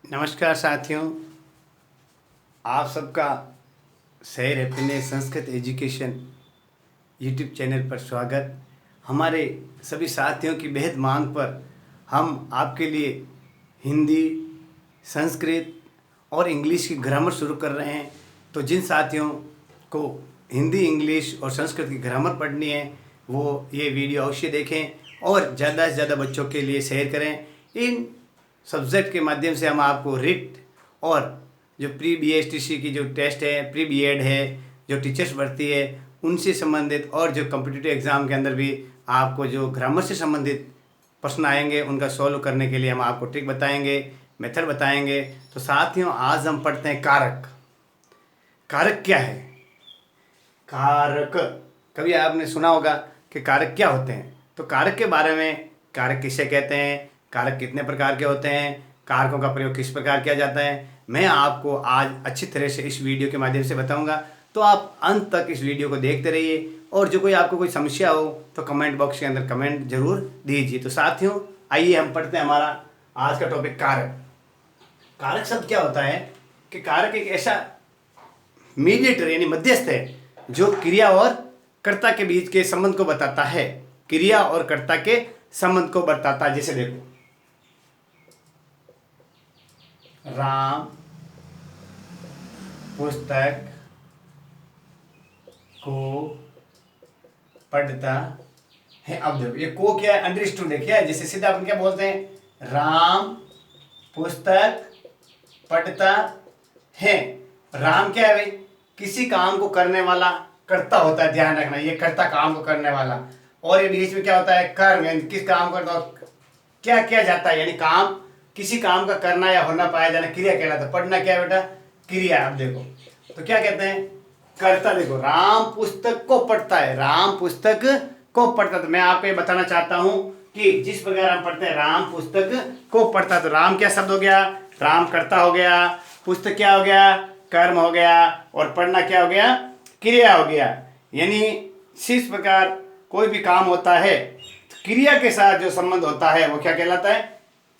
नमस्कार साथियों, आप सबका शहर happiness Sanskrit education YouTube channel पर स्वागत। हमारे सभी साथियों की बेहद मांग पर हम आपके लिए हिंदी, संस्कृत और इंग्लिश की ग्रामर शुरू कर रहे हैं। तो जिन साथियों को हिंदी, इंग्लिश और संस्कृत की ग्रामर पढ़नी है वो ये वीडियो अवश्य देखें और ज़्यादा से ज़्यादा बच्चों के लिए शेयर करें। इन सब्जेक्ट के माध्यम से हम आपको रिट और जो प्री BSTC की जो टेस्ट है, प्री B.Ed है, जो टीचर्स भर्ती है उनसे संबंधित और जो कॉम्पिटिटिव एग्ज़ाम के अंदर भी आपको जो ग्रामर से संबंधित प्रश्न आएंगे उनका सॉल्व करने के लिए हम आपको ट्रिक बताएंगे, मेथड बताएंगे। तो साथियों, आज हम पढ़ते हैं कारक। कारक क्या है? कारक कभी आपने सुना होगा कि कारक क्या होते हैं। तो कारक के बारे में, कारक किसे कहते हैं, कारक कितने प्रकार के होते हैं, कारकों का प्रयोग किस प्रकार किया जाता है, मैं आपको आज अच्छी तरह से इस वीडियो के माध्यम से बताऊंगा। तो आप अंत तक इस वीडियो को देखते रहिए और जो कोई आपको कोई समस्या हो तो कमेंट बॉक्स के अंदर कमेंट जरूर दीजिए। तो साथियों, आइए हम पढ़ते हैं हमारा आज का टॉपिक कारक। कारक शब्द क्या होता है कि कारक एक ऐसा मीडिएटर यानी मध्यस्थ है जो क्रिया और कर्ता के बीच के संबंध को बताता है। क्रिया और कर्ता के संबंध को बताता है। जैसे देखो, राम पुस्तक को पढ़ता है। अब देखो, ये को क्या है? अंडरस्टूड है। क्या है? जैसे सीधा अपन क्या बोलते हैं, राम पुस्तक पढ़ता है। राम क्या है भाई? किसी काम को करने वाला कर्ता होता है, ध्यान रखना, ये कर्ता काम को करने वाला। और ये बीच में क्या होता है? कर्म, यानी किस काम करता, क्या किया जाता है, यानी काम, किसी काम का करना या होना पाया जाना, क्रिया कहलाता है। पढ़ना क्या है बेटा? क्रिया। अब देखो तो क्या कहते हैं? कर्ता। देखो, राम पुस्तक को पढ़ता है, राम पुस्तक को पढ़ता है। तो मैं आपको ये बताना चाहता हूं कि जिस प्रकार हम पढ़ते हैं राम पुस्तक को पढ़ता है, तो राम क्या शब्द हो गया? राम कर्ता हो गया, पुस्तक क्या हो गया? कर्म हो गया, और पढ़ना क्या हो गया? क्रिया हो गया। यानी इस प्रकार कोई भी काम होता है तो क्रिया के साथ जो संबंध होता है वो क्या कहलाता है?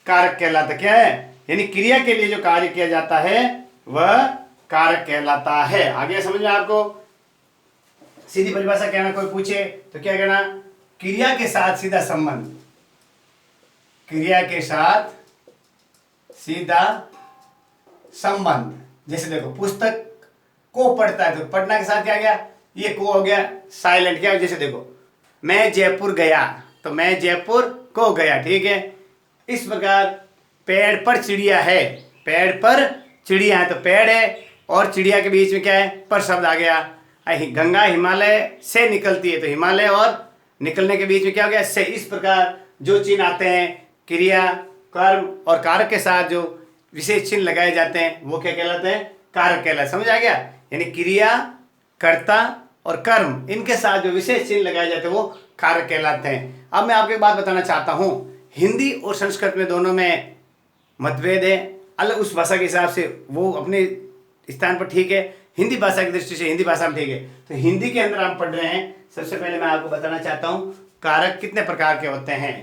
कारक कहलाता है। क्या है? यानी क्रिया के लिए जो कार्य किया जाता है वह कारक कहलाता है। आगे समझ में आपको? सीधी परिभाषा कहना, कोई पूछे तो क्या कहना? क्रिया के साथ सीधा संबंध, क्रिया के साथ सीधा संबंध। जैसे देखो, पुस्तक को पढ़ता है, तो पढ़ना के साथ क्या गया? ये को हो गया, साइलेंट। क्या? जैसे देखो, मैं जयपुर गया, तो मैं जयपुर को गया, ठीक है। इस प्रकार पेड़ पर चिड़िया है, पेड़ पर चिड़िया है, तो पेड़ है और चिड़िया के बीच में क्या है? पर शब्द आ गया। गंगा हिमालय से निकलती है, तो हिमालय और निकलने के बीच में क्या हो गया? से। इस प्रकार जो चिन्ह आते हैं क्रिया, कर्म और कारक के साथ जो विशेष चिन्ह लगाए जाते हैं वो क्या कहलाते हैं? कारक कहलाते। समझ आ गया? यानी क्रिया, कर्ता और कर्म, इनके साथ जो विशेष चिन्ह लगाए जाते हैं वो कारक कहलाते हैं। अब मैं आपको एक बात बताना चाहता हूँ, हिंदी और संस्कृत में दोनों में मतभेद है। अलग उस भाषा के हिसाब से वो अपने स्थान पर ठीक है, हिंदी भाषा की दृष्टि से हिंदी भाषा में ठीक है। तो हिंदी के अंदर हम पढ़ रहे हैं। सबसे पहले मैं आपको बताना चाहता हूँ कारक कितने प्रकार के होते हैं।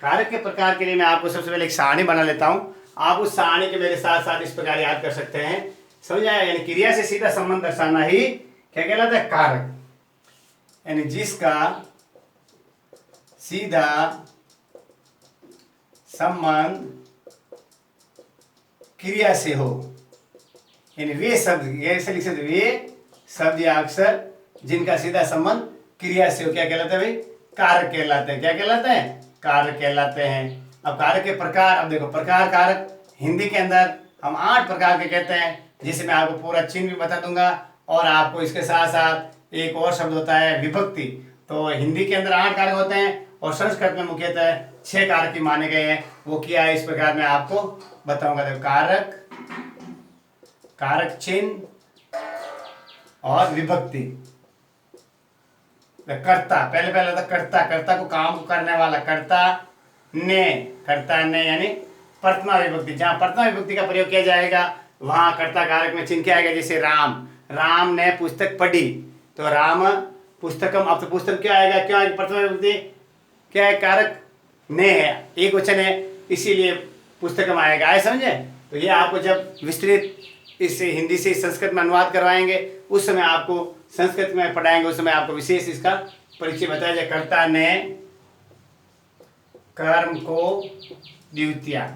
कारक के प्रकार के लिए मैं आपको सबसे पहले एक सारणी बना लेता हूँ। आप उस सारणी के मेरे साथ साथ इस प्रकार याद कर सकते हैं। समझ आया? यानी क्रिया से सीधा संबंध दर्शाना ही क्या कहलाता है? कारक। यानी जिसका सीधा संबंध क्रिया से हो, यानी वे शब्द, ऐसे लिख सकते, वे शब्द या अक्षर जिनका सीधा संबंध क्रिया से हो, क्या कहलाते हैं भाई? कारक कहलाते हैं। क्या कहलाते हैं? कारक कहलाते हैं। अब कारक के प्रकार, अब देखो, प्रकार कारक हिंदी के अंदर हम 8 प्रकार के कहते हैं, जिसे मैं आपको पूरा चिन्ह भी बता दूंगा। और आपको इसके साथ साथ एक और शब्द होता है विभक्ति। तो हिंदी के अंदर 8 कारक होते हैं और संस्कृत में मुख्यतः 6 कारक ही माने गए हैं। वो क्या है इस प्रकार मैं आपको बताऊंगा। देखो, कारक, कारक चिन्ह और विभक्ति। कर्ता, पहले पहले था कर्ता, कर्ता को काम को करने वाला, कर्ता ने, कर्ता ने यानी प्रथमा विभक्ति। जहां प्रथमा विभक्ति का प्रयोग किया जाएगा वहां कर्ता कारक में चिन्ह क्या आएगा? जैसे राम, राम ने पुस्तक पढ़ी, तो राम पुस्तकम। अब तो पुस्तक क्या आएगा? क्या आएगा? प्रथमा विभक्ति क्या है? कारक ने है, एक वचन है, इसीलिए पुस्तकम आएगा। आए समझे? तो ये आपको जब विस्तृत इस हिंदी से संस्कृत में अनुवाद करवाएंगे उस समय आपको संस्कृत में पढ़ाएंगे, उस समय आपको विशेष इसका परिचय बताया जाए। कर्ता ने कर्म को द्वितीया,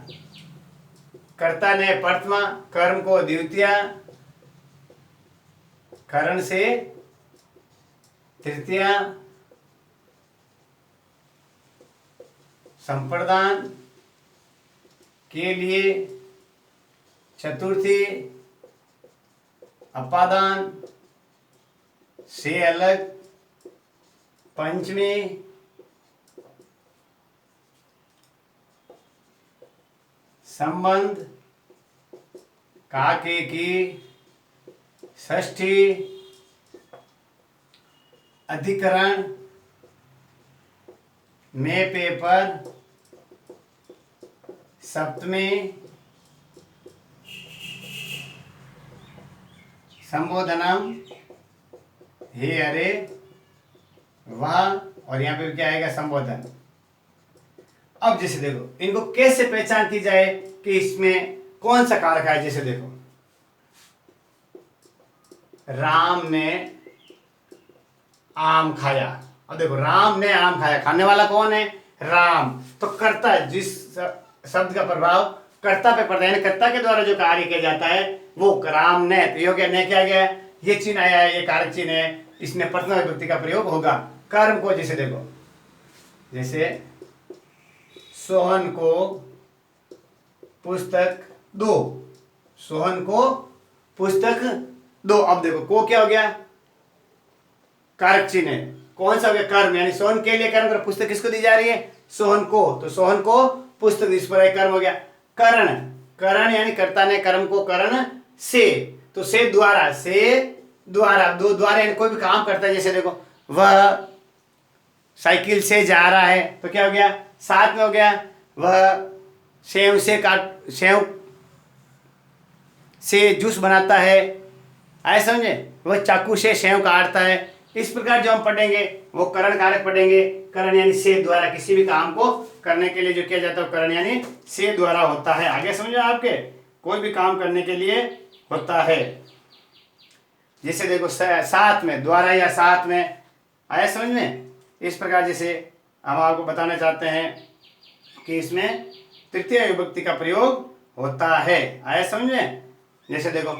कर्ता ने प्रथमा, कर्म को द्वितीया, करण से तृतीया, संप्रदान के लिए चतुर्थी, अपादान से अलग पंचमी, संबंध काके की षष्ठी, अधिकरण में पेपर सप्तमी, संबोधनम हे अरे वाह, और यहाँ पे क्या आएगा संबोधन। अब जैसे देखो इनको कैसे पहचान की जाए कि इसमें कौन सा कारक है। जैसे देखो राम ने आम खाया, अब देखो राम ने आम खाया, खाने वाला कौन है? राम। तो कर्ता, जिस शब्द का प्रभाव कर्ता पे पड़ता है, यानी कर्ता के द्वारा जो कार्य किया जाता है वो राम ने, तो यो क्या ने क्या गया, ये चिन्ह आया है, ये कारक चिन्ह है, इसमें प्रथमा विभक्ति का प्रयोग होगा। कर्म को जैसे देखो, जैसे सोहन को पुस्तक दो, सोहन को पुस्तक दो। अब देखो को क्या हो गया, कारक चिन्ह है, कौन सा हो गया? कर्म, यानी सोहन के लिए कर्म कर, पुस्तक किसको दी जा रही है? सोहन को, तो सोहन को पुस्तक, इस पर कर्म हो गया। करण, करण यानी कर्ता ने कर्म को करण से, तो से द्वारा, से द्वारा, दो द्वारा यानी कोई भी काम करता है। जैसे देखो वह साइकिल से जा रहा है, तो क्या हो गया? साथ में हो गया। वह सेव से काट, सेव से जूस बनाता है, आए समझे? वह चाकू से सेव काटता है। इस प्रकार जो हम पढ़ेंगे वो करण कारक पढ़ेंगे। करण यानी से द्वारा, किसी भी काम को करने के लिए जो किया जाता है करण यानी से द्वारा होता है। आगे समझो, आपके कोई भी काम करने के लिए होता है। जैसे देखो साथ में, द्वारा या साथ में, आया समझ में? इस प्रकार जैसे हम आपको बताना चाहते हैं कि इसमें तृतीय विभक्ति का प्रयोग होता है। आया समझ में? जैसे देखो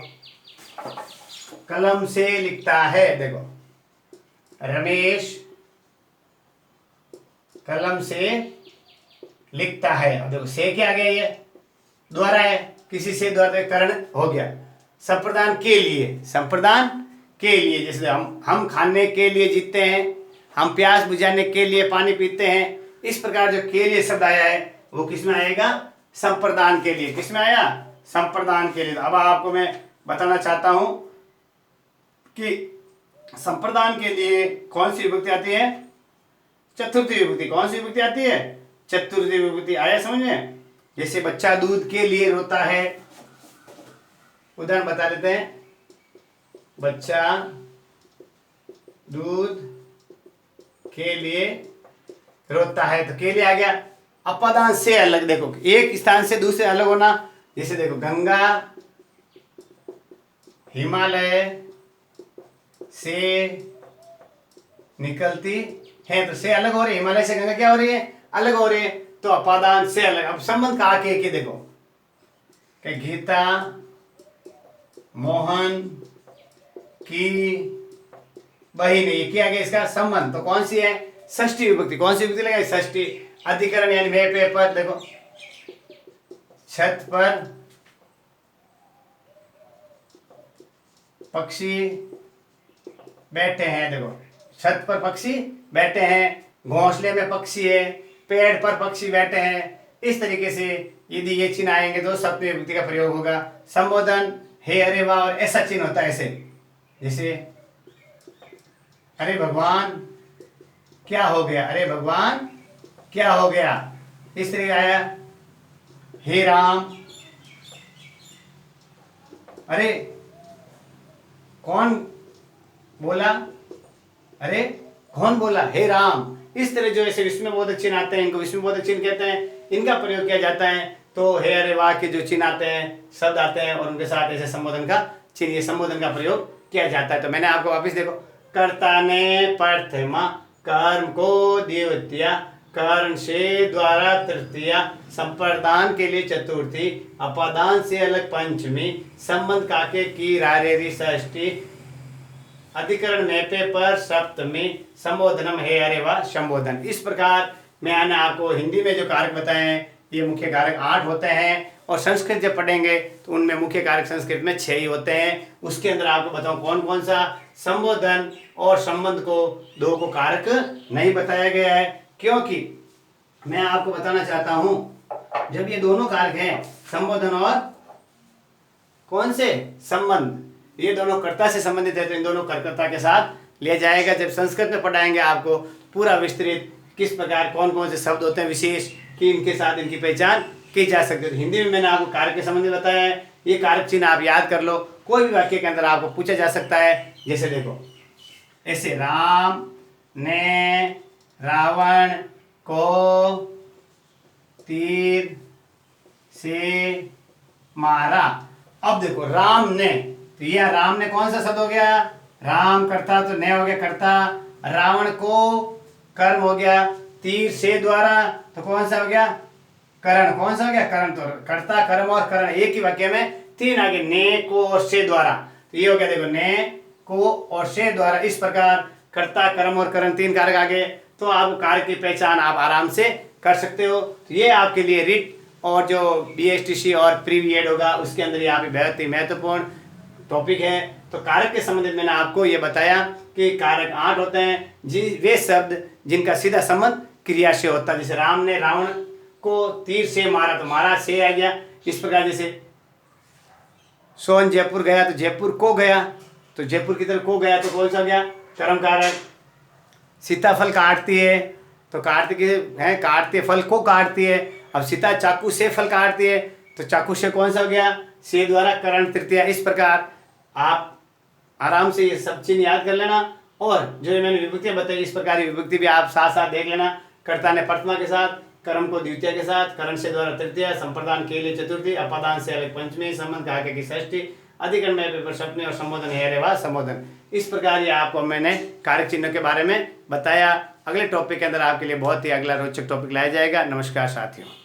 कलम से लिखता है, देखो रमेश कलम से लिखता है। अब देखो से क्या आ गया, ये द्वारा है, किसी से द्वारा करण हो गया। संप्रदान के लिए, संप्रदान के लिए, जैसे हम खाने के लिए जीते हैं, हम प्यास बुझाने के लिए पानी पीते हैं। इस प्रकार जो के लिए शब्द आया है वो किस में आएगा? संप्रदान के लिए। किस में आया? संप्रदान के लिए। अब आपको मैं बताना चाहता हूं कि संप्रदान के लिए कौन सी विभक्ति आती है? चतुर्थी विभक्ति। कौन सी विभक्ति आती है? चतुर्थी विभक्ति। आया समझ में? जैसे बच्चा दूध के लिए रोता है, उदाहरण बता देते हैं। बच्चा दूध के लिए रोता है, तो के लिए आ गया। अपादान से अलग, देखो एक स्थान से दूसरे अलग होना। जैसे देखो गंगा हिमालय से निकलती है, तो से अलग हो रही है। हिमालय से गंगा क्या हो रही है? अलग हो रही है, तो अपादान से अलग। अब संबंध कहा के देखो कि गीता मोहन की बहिन, ये क्या गया इसका संबंध, तो कौन सी है? षष्ठी विभक्ति। कौन सी विभक्ति लगाई? षष्ठी। अधिकरण यानी वे पेपर, देखो छत पर पक्षी बैठे हैं, देखो छत पर पक्षी बैठे हैं, घोंसले में पक्षी है, पेड़ पर पक्षी बैठे हैं। इस तरीके से यदि ये चिन्ह आएंगे तो सप्तमी विभक्ति का प्रयोग होगा। संबोधन हे अरे वाह, और ऐसा चिन्ह होता है ऐसे, जैसे अरे भगवान क्या हो गया, अरे भगवान क्या हो गया, इस तरीके आया। हे राम, अरे कौन बोला, अरे कौन बोला, हे राम। इस तरह जो ऐसे विस्मयबोधक चिन्ह आते हैं, इनको विस्मयबोधक चिन्ह कहते हैं। इनका प्रयोग किया जाता है तो हे अरे वाह के जो चिन्ह आते हैं, शब्द आते हैं और उनके साथ ऐसे संबोधन का चिन्ह, ये संबोधन का प्रयोग किया जाता है। तो मैंने आपको वापिस देखो, कर्ता ने प्रथमा, कर्म को द्वितीया, कर्ण से द्वारा तृतीया, संप्रदान के लिए चतुर्थी, अपादान से अलग पंचमी, संबंध काके की रारेरी षष्ठी, अधिकरण मेपे पर सप्तमी, संबोधनम हे अरे वाह संबोधन। इस प्रकार मैंने आपको हिंदी में जो कारक बताए हैं ये मुख्य कारक 8 होते हैं, और संस्कृत जब पढ़ेंगे तो उनमें मुख्य कारक संस्कृत में 6 ही होते हैं। उसके अंदर आपको बताऊं कौन कौन सा, संबोधन और संबंध को 2 को कारक नहीं बताया गया है, क्योंकि मैं आपको बताना चाहता हूं जब ये दोनों कारक हैं, संबोधन और कौन से, संबंध, ये दोनों कर्ता से संबंधित है, तो इन दोनों कर्ता के साथ ले जाएगा। जब संस्कृत में पढ़ाएंगे आपको पूरा विस्तृत किस प्रकार कौन कौन से शब्द होते हैं विशेष कि इनके साथ इनकी पहचान की जा सकती है। हिंदी में मैंने आपको कारक के संबंध में बताया है, ये कारक चिन्ह आप याद कर लो, कोई भी वाक्य के अंदर आपको पूछा जा सकता है। जैसे देखो ऐसे, राम ने रावण को तीर से मारा। अब देखो राम ने, तो यह राम ने कौन सा शब्द हो गया, राम कर्ता, तो ने हो गया कर्ता, रावण को कर्म हो गया, तीर से द्वारा तो कौन सा हो गया, करण, कौन सा हो गया, करण। तो कर्ता, कर्म और करण एक ही वाक्य में 3 आगे, ने को और से द्वारा, तो ये हो गया देखो, ने को और से द्वारा। इस प्रकार कर्ता, कर्म और करण 3 कारक आगे, तो आप कारक की पहचान आप आराम से कर सकते हो। तो ये आपके लिए रिट और जो BSTC और प्रीवियड होगा उसके अंदर ये आप बहुत ही महत्वपूर्ण टॉपिक है। तो कारक के संबंधित मैंने आपको ये बताया कि कारक 8 होते हैं, वे शब्द जिनका सीधा संबंध क्रिया से होता है। जैसे राम ने रावण को तीर से मारा, तो मारा से आ गया। इस प्रकार जैसे सोन जयपुर गया, तो जयपुर को गया, तो जयपुर की तरफ को गया, तो कौन सा गया, कर्म कारक। सीताफल काटती है, तो काटती है, काटती है, फल को काटती है। अब सीता चाकू से फल काटती है, तो चाकू से कौन सा हो गया, से द्वारा करण तृतीया। इस प्रकार आप आराम से ये सब चिन्ह याद कर लेना, और जो मैंने विभक्तियां बताई इस प्रकार की विभक्ति भी आप साथ साथ देख लेना। कर्ता ने प्रथमा के साथ, कर्म को द्वितीय के साथ, करण से द्वारा तृतीय, संप्रदान के लिए चतुर्थी, अपादान से अलग पंचमी, संबंध काके की षष्ठी, अधिकरण में पेपर सप्तमी, और संबोधन है अरे वाह संबोधन। इस प्रकार ये आपको मैंने कारक चिन्हों के बारे में बताया। अगले टॉपिक के अंदर आपके लिए बहुत ही अगला रोचक टॉपिक लाया जाएगा। नमस्कार साथियों।